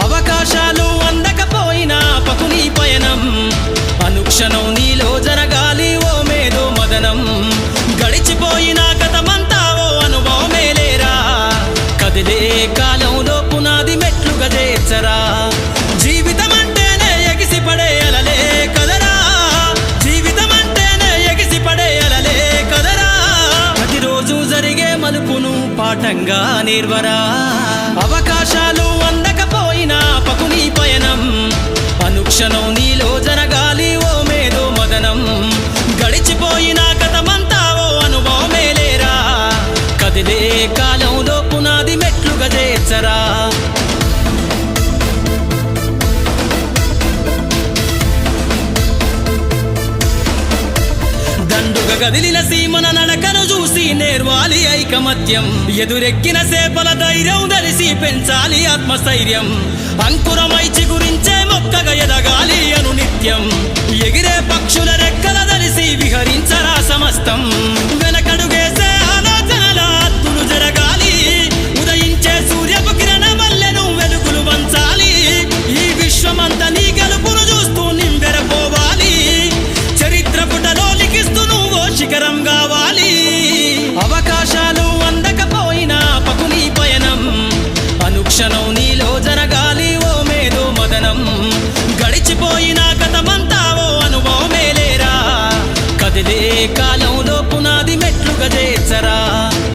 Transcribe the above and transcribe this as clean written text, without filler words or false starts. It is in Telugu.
అవకాశాలు అందకపోయినా పకుని పయనం అనుక్షణం నీలో జరగాలి ఓ మేధో మదనం గడిచిపోయిన గతమంతా ఓ అనుభవమేలేరా కదిలే కాలంలో పునాది మెట్లుగా చేర్చరా జీవితం అంటేనే ఎగిసిపడే అలలే కదరా జీవితం అంటేనే ఎగిసిపడే అలలే కదరా ప్రతిరోజు జరిగే మలుపును పాఠంగా నేర్వరా అవకాశాలు అందకపోయినా పకుని పయనం అనుక్షణం నీలో జరగాలి ఓ మేధో మదనం గడిచిపోయిన గతమంతా ఓ అనుభవమేలేరా కదిలే కాలంలో పునాది మెట్లుగా చేర్చరా దండుగ గదిలిన సీమన నడకను చూసి నేర్వాలి ఐకమత్యం ఎదురెక్కిన సేపల ధైర్యం ధరిసి పెంచాలి ఆత్మస్థైర్యం అంకురమై చిగురించే మొక్కగా ఎదగాలి అను నిత్యం ఎగిరే పక్షుల రెక్కల ధరిసి విహరించరా సమస్తం వెనకడుగే